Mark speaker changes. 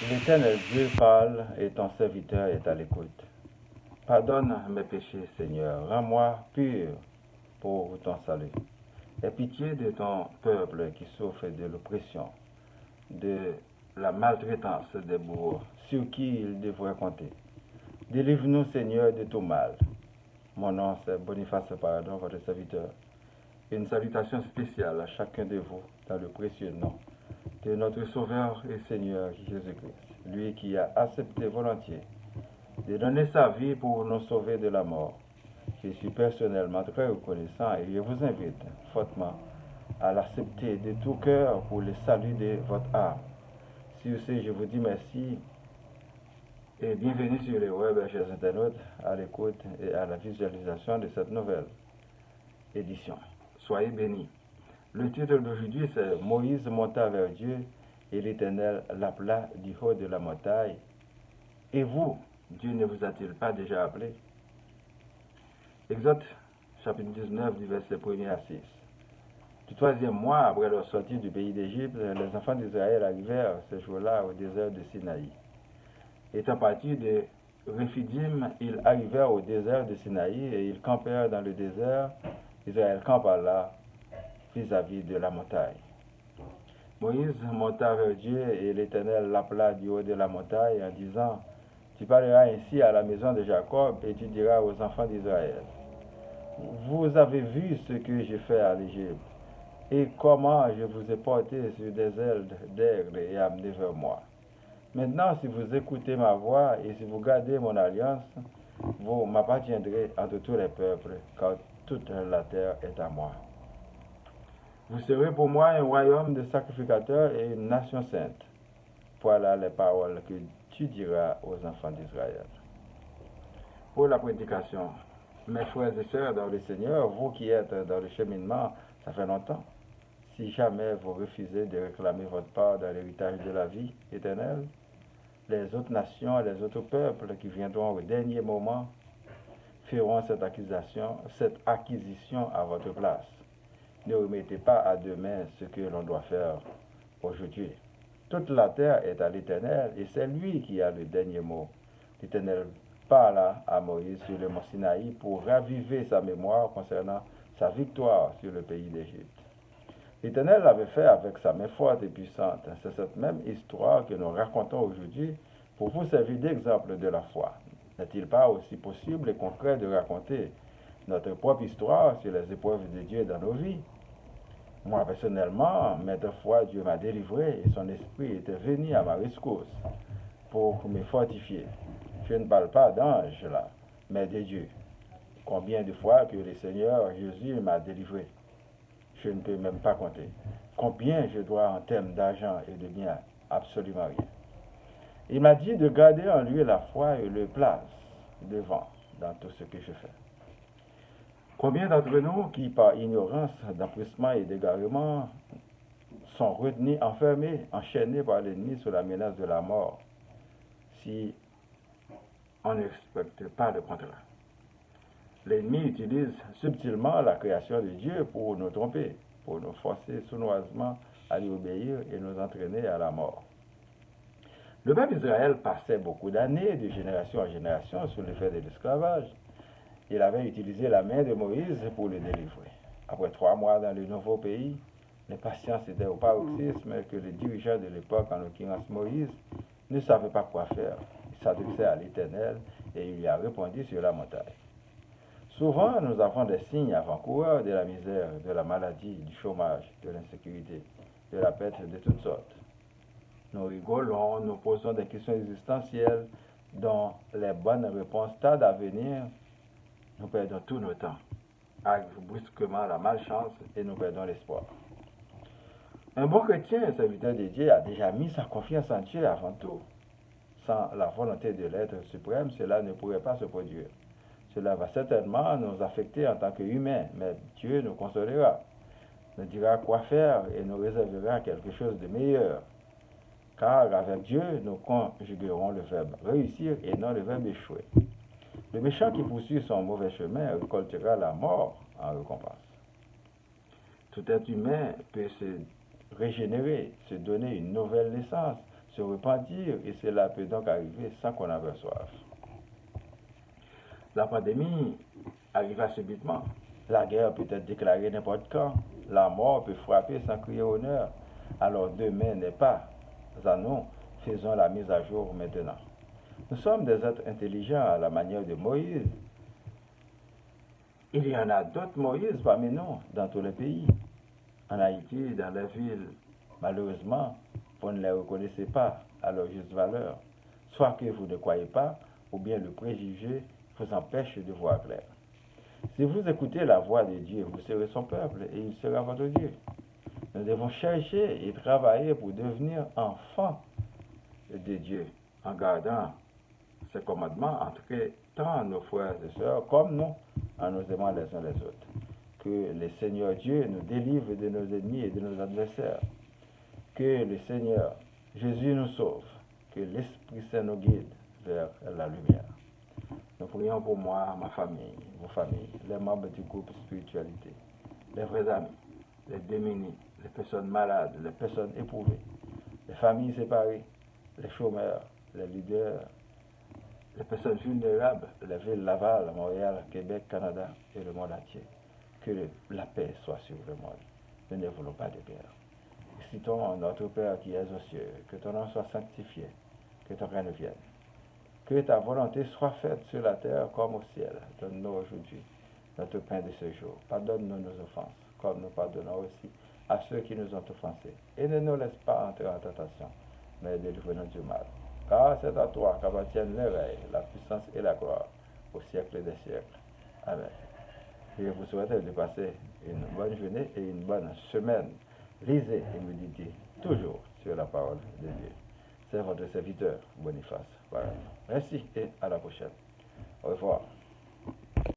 Speaker 1: L'Éternel Dieu parle et ton serviteur est à l'écoute. Pardonne mes péchés, Seigneur. Rends-moi pur pour ton salut. Aie pitié de ton peuple qui souffre de l'oppression, de la maltraitance des bourreaux, sur qui il devrait compter. Délivre-nous, Seigneur, de tout mal. Mon nom, c'est Boniface Pardon, votre serviteur. Une salutation spéciale à chacun de vous dans le précieux nom de notre Sauveur et Seigneur Jésus-Christ, lui qui a accepté volontiers de donner sa vie pour nous sauver de la mort. Je suis personnellement très reconnaissant et je vous invite fortement à l'accepter de tout cœur pour le salut de votre âme. Sur ce, je vous dis merci et bienvenue sur les web, chers internautes, à l'écoute et à la visualisation de cette nouvelle édition. Soyez bénis. Le titre d'aujourd'hui, c'est Moïse monta vers Dieu et l'Éternel l'appela du haut de la montagne. Et vous, Dieu ne vous a-t-il pas déjà appelé? Exode chapitre 19 du verset 1er à 6. Du troisième mois après leur sortie du pays d'Égypte, les enfants d'Israël arrivèrent ce jour-là au désert de Sinaï. Étant partis de Rephidim, ils arrivèrent au désert de Sinaï et ils campèrent dans le désert. Israël campa là vis-à-vis de la montagne. Moïse monta vers Dieu et l'Éternel l'appela du haut de la montagne en disant, tu parleras ainsi à la maison de Jacob et tu diras aux enfants d'Israël, vous avez vu ce que j'ai fait à l'Égypte et comment je vous ai porté sur des ailes d'aigle et amené vers moi. Maintenant, si vous écoutez ma voix et si vous gardez mon alliance, vous m'appartiendrez entre tous les peuples, car toute la terre est à moi. Vous serez pour moi un royaume de sacrificateurs et une nation sainte. Voilà les paroles que tu diras aux enfants d'Israël. Pour la prédication, mes frères et sœurs dans le Seigneur, vous qui êtes dans le cheminement, ça fait longtemps. Si jamais vous refusez de réclamer votre part dans l'héritage de la vie éternelle, les autres nations et les autres peuples qui viendront au dernier moment feront cette acquisition à votre place. Ne remettez pas à demain ce que l'on doit faire aujourd'hui. Toute la terre est à l'Éternel et c'est lui qui a le dernier mot. L'Éternel parla à Moïse sur le mont Sinaï pour raviver sa mémoire concernant sa victoire sur le pays d'Égypte. L'Éternel l'avait fait avec sa main forte et puissante. C'est cette même histoire que nous racontons aujourd'hui pour vous servir d'exemple de la foi. N'est-il pas aussi possible et concret de raconter notre propre histoire sur les épreuves de Dieu dans nos vies? Moi, personnellement, maintes fois, Dieu m'a délivré et son esprit était venu à ma rescousse pour me fortifier. Je ne parle pas d'anges là, mais de Dieu. Combien de fois que le Seigneur Jésus m'a délivré? Je ne peux même pas compter. Combien je dois en termes d'argent et de biens? Absolument rien. Il m'a dit de garder en lui la foi et le place devant dans tout ce que je fais. Combien d'entre nous qui, par ignorance, d'empressement et d'égarement, sont retenus, enfermés, enchaînés par l'ennemi sous la menace de la mort, si on ne respecte pas le contrat? L'ennemi utilise subtilement la création de Dieu pour nous tromper, pour nous forcer sournoisement à lui obéir et nous entraîner à la mort. Le peuple d'Israël passait beaucoup d'années, de génération en génération, sous l'effet de l'esclavage. Il avait utilisé la main de Moïse pour le délivrer. Après 3 mois dans le nouveau pays, l'impatience était au paroxysme que le dirigeant de l'époque, en l'occurrence Moïse, ne savait pas quoi faire. Il s'adressait à l'Éternel et il lui a répondu sur la montagne. Souvent, nous avons des signes avant-coureurs de la misère, de la maladie, du chômage, de l'insécurité, de la perte de toutes sortes. Nous rigolons, nous posons des questions existentielles dont les bonnes réponses tardent à venir. Nous perdons tout notre temps. Arrive brusquement la malchance et nous perdons l'espoir. Un bon chrétien, un serviteur de Dieu, a déjà mis sa confiance en Dieu avant tout. Sans la volonté de l'être suprême, cela ne pourrait pas se produire. Cela va certainement nous affecter en tant qu'humains, mais Dieu nous consolera, nous dira quoi faire et nous réservera quelque chose de meilleur. Car avec Dieu, nous conjuguerons le verbe réussir et non le verbe échouer. Le méchant qui poursuit son mauvais chemin récoltera la mort en récompense. Tout être humain peut se régénérer, se donner une nouvelle naissance, se repentir et cela peut donc arriver sans qu'on aperçoive. La pandémie arriva subitement. La guerre peut être déclarée n'importe quand. La mort peut frapper sans crier honneur. Alors demain n'est pas à nous. Faisons la mise à jour maintenant. Nous sommes des êtres intelligents à la manière de Moïse. Il y en a d'autres Moïse parmi nous dans tous les pays. En Haïti, dans les villes, malheureusement, vous ne les reconnaissez pas à leur juste valeur. Soit que vous ne croyez pas, ou bien le préjugé vous empêche de voir clair. Si vous écoutez la voix de Dieu, vous serez son peuple et il sera votre Dieu. Nous devons chercher et travailler pour devenir enfants de Dieu en gardant ses commandements, en traitant nos frères et sœurs comme nous, en nous aimant les uns les autres. Que le Seigneur Dieu nous délivre de nos ennemis et de nos adversaires. Que le Seigneur Jésus nous sauve. Que l'Esprit Saint nous guide vers la lumière. Nous prions pour moi, ma famille, vos familles, les membres du groupe Spiritualité, les vrais amis, les démunis, les personnes malades, les personnes éprouvées, les familles séparées, les chômeurs, les leaders, les personnes vulnérables, les villes Laval, Montréal, Québec, Canada et le monde entier. Que la paix soit sur le monde. Nous ne voulons pas de guerre. Citons notre Père qui es aux cieux, que ton nom soit sanctifié, que ton règne vienne. Que ta volonté soit faite sur la terre comme au ciel. Donne-nous aujourd'hui notre pain de ce jour. Pardonne-nous nos offenses, comme nous pardonnons aussi à ceux qui nous ont offensés. Et ne nous laisse pas entrer en tentation, mais délivre-nous du mal. Car c'est à toi qu'appartiennent le règne, la puissance et la gloire, au siècle des siècles. Amen. Je vous souhaite de passer une bonne journée et une bonne semaine. Lisez et méditez toujours sur la parole de Dieu. C'est votre serviteur, Boniface. Voilà. Merci et à la prochaine. Au revoir.